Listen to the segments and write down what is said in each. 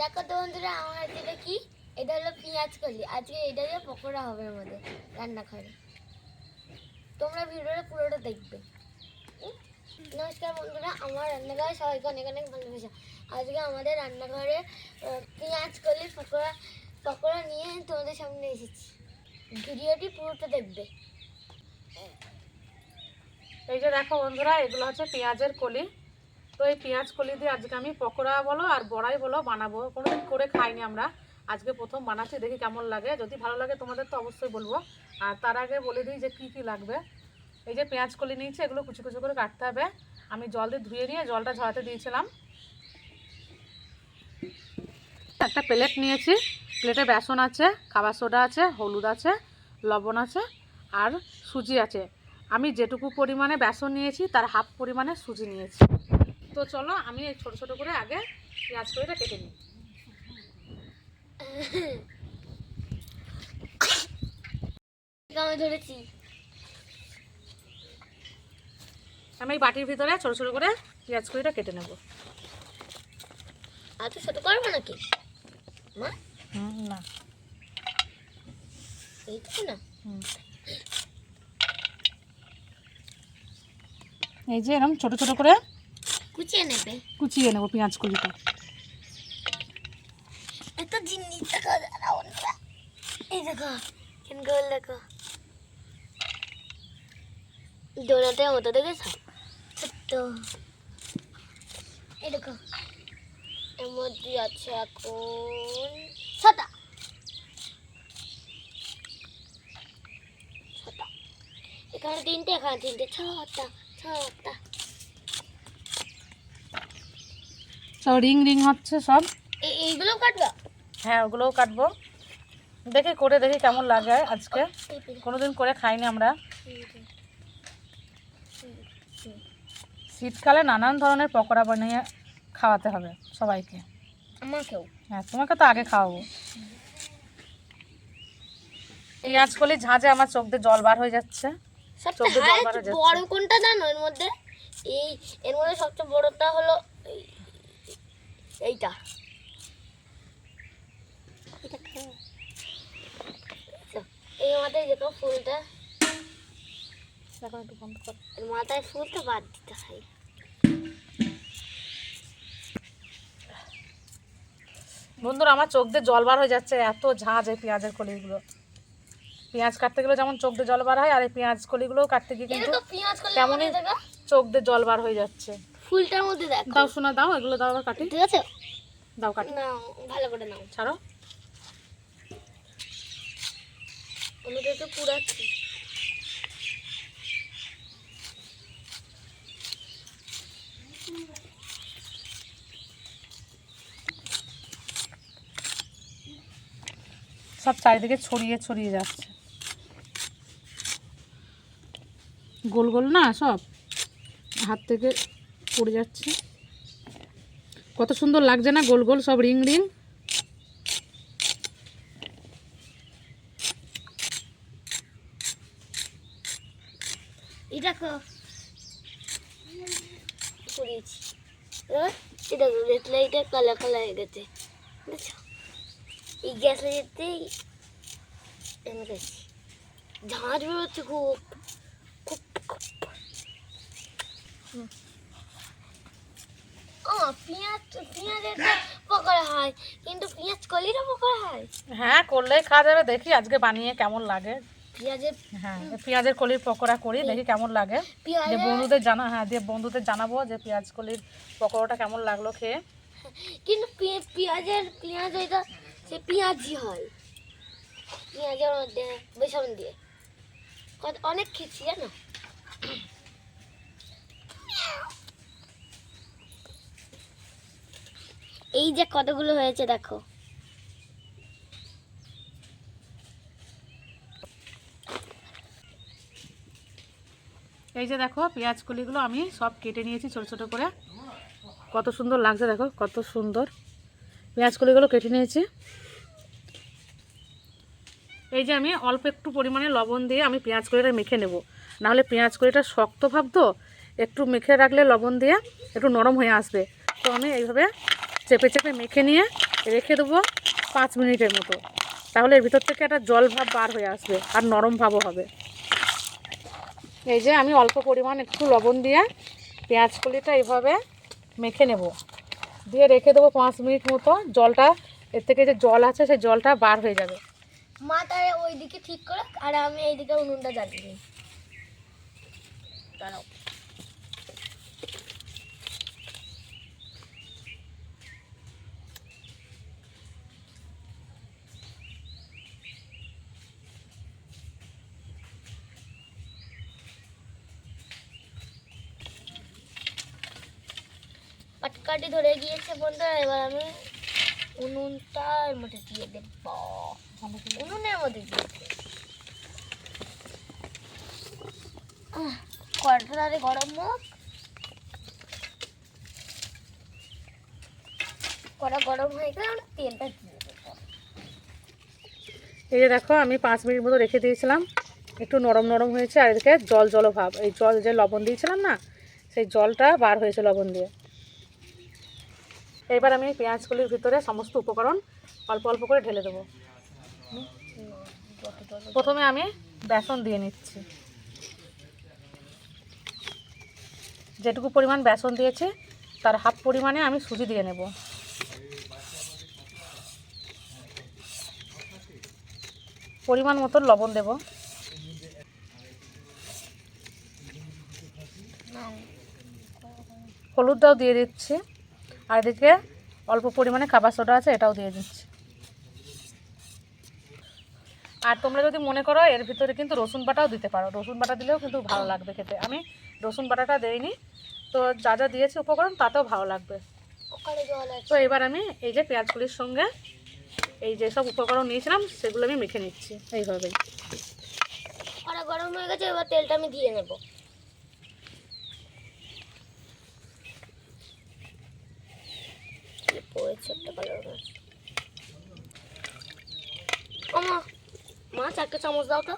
দেখো তো বন্ধুরা, আমার এটা কি, এটা হলো পেঁয়াজ কলি। আজকে এটা দিয়ে পকোড়া হবে আমাদের রান্নাঘরে। তোমরা ভিডিওটা পুরোটা দেখবে। নমস্কার বন্ধুরা, আমার রান্নাঘরে সবাইকে অনেক অনেক ভালোবাসা। আজকে আমাদের রান্নাঘরে পেঁয়াজ কলি পকোড়া নিয়ে তোমাদের সামনে এসেছি। ভিডিওটি পুরোটা দেখবে। এই যে দেখো বন্ধুরা, এগুলো হচ্ছে পেঁয়াজের কলি। তো এই পেঁয়াজ কলি দিয়ে আজকে আমি পকোড়া বলো আর বড়াই বলো বানাবো। কোনোদিন করে খাইনি আমরা, আজকে প্রথম বানাচ্ছি, দেখি কেমন লাগে। যদি ভালো লাগে তোমাদের তো অবশ্যই বলবো। আর তার আগে বলে দিই যে কি কি লাগবে। এই যে পেঁয়াজ কলি নিয়েছি, এগুলো কুচি কুচি করে কাটতে হবে। আমি জল দিয়ে ধুয়ে নিয়ে জলটা ঝরাতে দিয়েছিলাম। একটা প্লেট নিয়েছি, প্লেটে বেসন আছে, খাবার সোডা আছে, হলুদ আছে, লবণ আছে আর সুজি আছে। আমি যেটুকু পরিমাণে বেসন নিয়েছি তার হাফ পরিমাণে সুজি নিয়েছি। তো চলো আমি এই ছোটো ছোটো করে আগে পেঁয়াজ কলিটা কেটে নিই। ধরেছি আমি এই বাটির ভিতরে ছোটো ছোটো করে পেঁয়াজ কলিটা কেটে নেব। আর তো ছোট করবো নাকি মা? না, এইটুকু না। এই যে এরকম ছোটো ছোটো করে কুচিয়ে নেবে, কুচিয়ে নেবো পেঁয়াজ কলিটা। এত জিনিস দেখো বন্ধুরা, এই দেখো কেন গোল দেখো, ডোনাটের মতো দেখেছ ছোট্ট। এই দেখো এর মধ্যে আছে এখন ছটা ছটা, এখানে তিনটে, এখানে তিনটে, ছটা ছটা। সব রিং রিং হচ্ছে সব। এইগুলো কাটবা? হ্যাঁ, ওগুলোও কাটবো। দেখি করে দেখি কেমন লাগে। আজকে কোনোদিন করে খাইনি আমরা। শীতকালে নানান ধরনের পকোড়া বানিয়ে খাওয়াতে হবে সবাইকে। আমাকেও। হ্যাঁ, তোমাকে তো আগে খাওয়াবো। পেঁয়াজ কলি ঝাঁঝে আমার চোখ দিয়ে জল বার হয়ে যাচ্ছে। বড় কোনটা জানো এর মধ্যে? এর মধ্যে সবচেয়ে বড়টা হলো এইটা। এই মাথায় দেখো ফুলটা, একটু বন্ধ কর। এর মাথায় ফুলটা বাদ দিতে হয়। বন্ধুরা, আমার চোখ দিয়ে জল বার হয়ে যাচ্ছে, এত ঝাঁঝ এই পেঁয়াজের কলিগুলো। পেঁয়াজ কাটতে গেলে যেমন চোখ দিয়ে জল বার হয়, আর এই পেঁয়াজ কলিগুলোও কাটতে গিয়ে কিন্তু কেমনই চোখ দিয়ে জল বার হয়ে যাচ্ছে। ফুলটার মধ্যে দেখো। দাও শোনা, দাও এগুলো, দাও আবার কাটি। ঠিক আছে, দাও কাটি। নাও ভালো করে নাও। ছাড়ো। আমি তো একটু পুরাচ্ছি। সব চারিদিকে ছড়িয়ে ছড়িয়ে যাচ্ছে, গোল গোল না, সব হাত থেকে পড়ে যাচ্ছে। কত সুন্দর লাগছে না, গোল গোল সব রিং রিং। এই দেখো পুড়িয়েছি। এই দেখো গ্যাস লাইটটা কালা কালা হয়ে গেছে, বুঝছো? এই গ্যাস লাইটেই ঝাঁঝ বেরোচ্ছে খুব খুব খুব। পেঁয়াজের পকোড়া হয়, কিন্তু পেঁয়াজ কলিরও পকোড়া হয়। হ্যাঁ, করলেই খাওয়া যাবে। দেখি আজকে বানিয়ে কেমন লাগে। হ্যাঁ, পেঁয়াজের কলির পকোড়া করি, দেখি কেমন লাগে। দিয়ে বন্ধুদের জানাবো যে পেঁয়াজ কলির পকোড়াটা কেমন লাগলো খেয়ে। কিন্তু পেঁয়াজ এটা সে পেঁয়াজি হয়, পেঁয়াজের মধ্যে বেসন দিয়ে অনেক খেয়েছি জানো। এই যে কতগুলো হয়েছে দেখো। এই যে দেখো পেঁয়াজ কলিগুলো আমি সব কেটে নিয়েছি ছোট ছোট করে। কত সুন্দর লাগছে দেখো, কত সুন্দর পেঁয়াজ কলিগুলো কেটে নিয়েছি। এই যে আমি অল্প একটু পরিমাণে লবণ দিয়ে আমি পেঁয়াজ কলিটা মেখে নেব, নাহলে পেঁয়াজ কলিটা শক্ত ভাব, তো একটু মেখে রাখলে লবণ দিয়ে একটু নরম হয়ে আসবে। তো আমি এইভাবে চেপে চেপে মেখে নিয়ে রেখে দেবো 5 মিনিটের মতো। তাহলে এর ভিতর থেকে একটা জল ভাব বার হয়ে আসবে আর নরম ভাবও হবে। এই যে আমি অল্প পরিমাণ একটু লবণ দিয়ে পেঁয়াজ কলিটা এইভাবে মেখে নেব, দিয়ে রেখে দেবো 5 মিনিট মতো। জলটা এর থেকে যে জল আছে সেই জলটা বার হয়ে যাবে। মা তাই ওইদিকে ঠিক করে আর আমি এইদিকে উনুনটা জ্বালিয়ে দিই। দাঁড়াও। পাটকাঠি ধরে গিয়েছে বন্ধুরা, এবার আমি উনুনটা এর মধ্যে দিয়ে দেব। উনুনের মধ্যে দিয়ে কড়াটা গরম হোক। কড়া গরম হয়ে গেলে আমরা তেলটা দিয়ে দেবো। এই যে দেখো আমি 5 মিনিট মতো রেখে দিয়েছিলাম, একটু নরম নরম হয়েছে। আর এদিকে জল জল ভাব, এই জল যে লবণ দিয়েছিলাম না সেই জলটা বার হয়েছে লবণ দিয়ে। এবার আমি পেঁয়াজগুলির ভিতরে সমস্ত উপকরণ অল্প অল্প করে ঢেলে দেবো। প্রথমে আমি বেসন দিয়ে নিচ্ছি, যেটুকু পরিমাণ বেসন দিয়েছি তার হাফ পরিমাণে আমি সুজি দিয়ে নেব। পরিমাণ মতো লবণ দেব, হলুদটাও দিয়ে দিচ্ছি, আর এদিকে অল্প পরিমাণে খাবার সোডা আছে এটাও দিয়ে দিচ্ছি। আর তোমরা যদি মনে করো এর ভিতরে কিন্তু রসুন বাটাও দিতে পারো, রসুন বাটা দিলেও কিন্তু ভালো লাগবে খেতে। আমি রসুন বাটাটা দেইনি, তো যা যা দিয়েছি উপকরণ তাতেও ভালো লাগবে। তো এবার আমি এই যে পেঁয়াজগুলির সঙ্গে এই যে সব উপকরণ নিয়েছিলাম সেগুলো আমি মেখে নিচ্ছি এইভাবেই। কড়া গরম হয়ে গেছে, এবার তেলটা আমি দিয়ে নেব। মা 4টে চামচ দাও তো,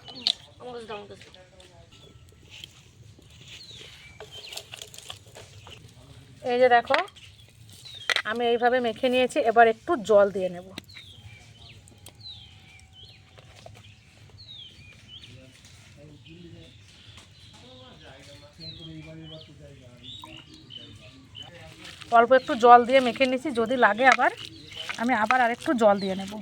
আমার কাছে দাও, আমার কাছে। এই যে দেখো আমি এইভাবে মেখে নিয়েছি, এবার একটু জল দিয়ে নেব। অল্প একটু জল দিয়ে মেখে নিয়েছি, যদি লাগে আবার আমি আবার আরেকটু জল দিয়ে নেব।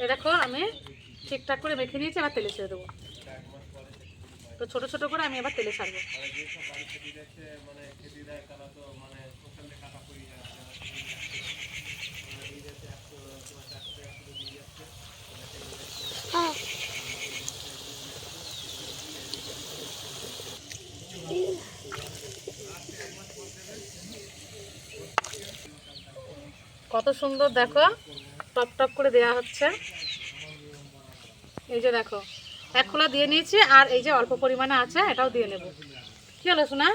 এ দেখো আমি ঠিকঠাক করে মেখে নিয়েছি, আবার তেলে ছেড়ে দেবো। তো ছোট ছোট করে আমি আবার তেলে ছাড়বো। কত সুন্দর দেখো টপ টপ করে দেওয়া হচ্ছে। এই যে দেখো এক খোলা দিয়ে নিয়েছি, আর এই যে অল্প পরিমাণে আছে এটাও দিয়ে নেব। কি হলো শোনা?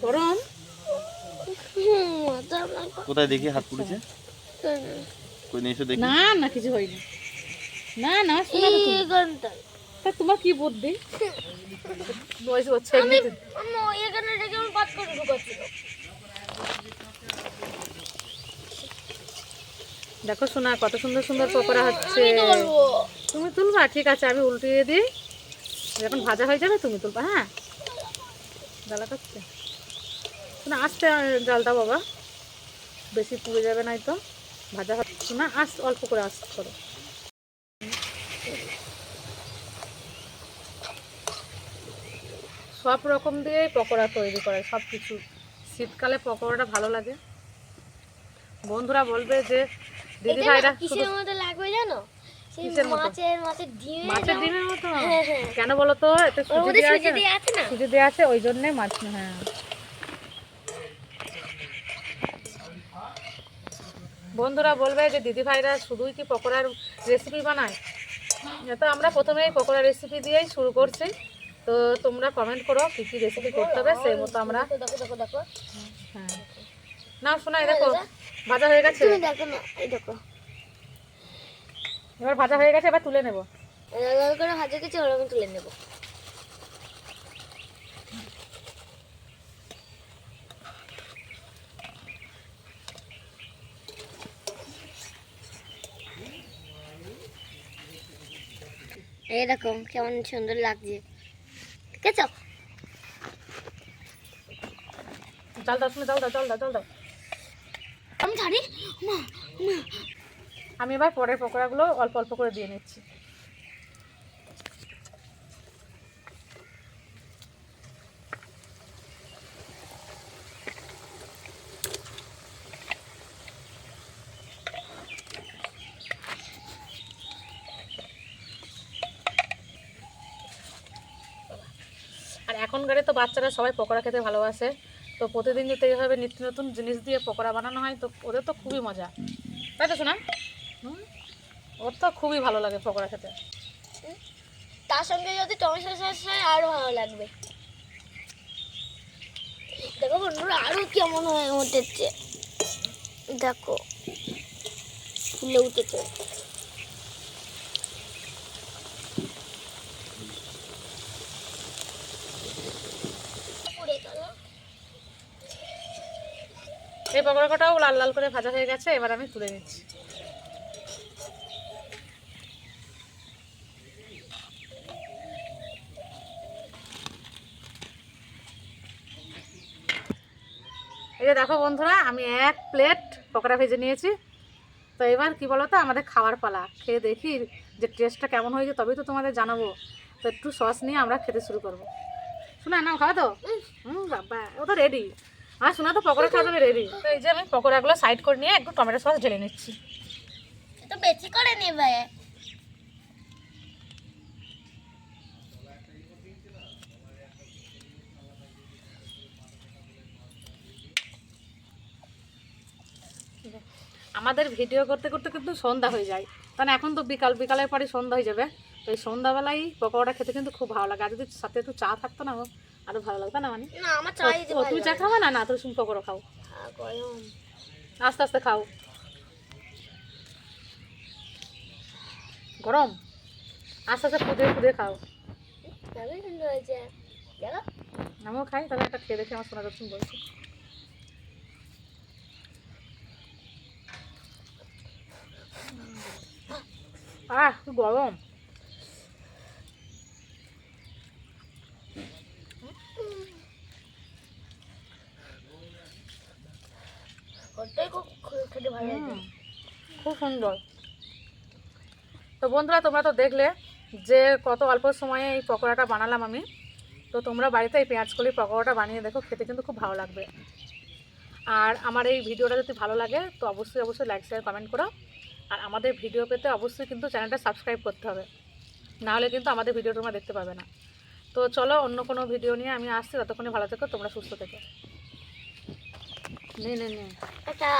গরম কোথায় দেখি হাত পুড়েছে? কই নিয়ে এসে দেখি। না না কিছু হয়নি। না না শোনা তো তুমি। তা তোমার কি বুদ্ধি? নয়েজ হচ্ছে এমনিতে। এখানে রেখে আমি পাত করে ঢুকাচ্ছি। দেখো শোনা কত সুন্দর সুন্দর পকোড়া হচ্ছে। তুমি তুলবা? ঠিক আছে আমি উল্টিয়ে দিই, যখন ভাজা হয়ে যাবে তুমি তুলবা। হ্যাঁ জ্বালা করছে শোনা, আস্তে জালটা বাবা, বেশি পুড়ে যাবে নাই তো। ভাজা হচ্ছে না, অল্প করে আস্তে করো। সব রকম দিয়েই পকোড়া তৈরি করে, সব কিছু। শীতকালে পকোড়াটা ভালো লাগে। বন্ধুরা বলবে যে দিদি ভাইরা কিসের মধ্যে লাগবে জানো? সেই মাছের ডিমের মতো। কেন বলো তো? এতে সুজি দেওয়া আছে না, সুজি দেওয়া আছে ওই জন্যে মাছ। হ্যাঁ বন্ধুরা বলবে যে দিদিভাইরা শুধুই কি পকোড়ার রেসিপি বানায়, তো আমরা প্রথমেই পকোড়া রেসিপি দিয়েই শুরু করছি। তো তোমরা কমেন্ট করো কী কী রেসিপি করতে হবে, সেই মতো আমরা। দেখো দেখো দেখো হ্যাঁ না শোনাই, দেখো ভাজা হয়ে গেছে, তুমি দেখো না, এই দেখো এবার ভাজা হয়ে গেছে, এবার তুলে নেব। লাল লাল করে ভাজা গেছে, ওরা আমি তুলে নেবো। এই দেখো কেমন সুন্দর লাগছে, ঠিক আছে? চাল দাও, শুনে চাল দাও, চাল দাও, চাল দাও। আমি ছাড়ি মা, মা। আমি এবার পরের পকোড়াগুলো অল্প অল্প করে দিয়ে নিচ্ছি। আর এখনকারে তো বাচ্চারা সবাই পকোড়া খেতে ভালোবাসে, তো প্রতিদিন যদি এইভাবে নিত্য নতুন জিনিস দিয়ে পকোড়া বানানো হয় তো ওদের তো খুবই মজা, তাই তো শোনা? ওর তো খুবই ভালো লাগে পকোড়া খেতে। তার সঙ্গে যদি টমেটো সস হয় আরো ভালো লাগবে। দেখো বন্ধুরা আরো কেমন হয়ে উঠেছে, দেখো ফুলে উঠেছে। এই পকোড়াটাও লাল লাল করে ভাজা হয়ে গেছে, এবার আমি তুলে নিচ্ছি। এই যে দেখো বন্ধুরা, আমি 1 প্লেট পকোড়া ভেজে নিয়েছি। তো এবার কি বলো তো, আমাদের খাওয়ার পালা, খেয়ে দেখি যে টেস্টটা কেমন হয়েছে, তবেই তো তোমাদের জানাবো। তো একটু সস নিয়ে আমরা খেতে শুরু করবো। শোনা নাও, খাওয়া তো? বাবা ও তো রেডি, আর শোনা তো পকোড়া খাওয়া যাবে রেডি। তো এই যে আমি পকোড়াগুলো সাইড করে নিয়ে একটু টমেটো সস ঢেলে নিচ্ছি। তো বেশি করে নেবে। আমাদের ভিডিও করতে করতে কিন্তু সন্ধ্যা হয়ে যায়, কারণ এখন তো বিকালের পরে সন্ধ্যা হয়ে যাবে। তো এই সন্ধ্যাবেলায় পকোড়া খেতে কিন্তু খুব ভালো লাগে, আর যদি সাথে একটু চা থাকতো না আরো ভালো লাগতো না। মানে না আমার চাই দিতে ও, তুমি চা খাবে না? না তুমি পকোড়া খাও, গরম। আস্তে আস্তে খাও। গরম, আস্তে আস্তে ফুদে ফুদে খাও। খুবই সুন্দর হয়েছে, দেখো। আমিও খাই, তাহলে একটা খেয়ে দেখি আমার শোনা যাচ্ছে বলছি। খুব গরম। ওটাই খুব খেতে ভালো লাগে। খুব সুন্দর। তো বন্ধুরা তোমরা তো দেখলে যে কত অল্প সময়ে এই পকোড়াটা বানালাম আমি। তো তোমরা বাড়িতে এই পেঁয়াজকলি পকোড়াটা বানিয়ে দেখো, খেতে কিন্তু খুব ভালো লাগবে। আর আমার এই ভিডিওটা যদি ভালো লাগে তো অবশ্যই অবশ্যই লাইক শেয়ার কমেন্ট করো। আর আমাদের ভিডিও পেতে অবশ্যই কিন্তু চ্যানেলটা সাবস্ক্রাইব করতে হবে, নাহলে কিন্তু আমাদের ভিডিও তোমরা দেখতে পাবে না। তো চলো অন্য কোনো ভিডিও নিয়ে আমি আসছি, ততক্ষণে ভালো থেকো, তোমরা সুস্থ থেকো। নে নে নে। এটা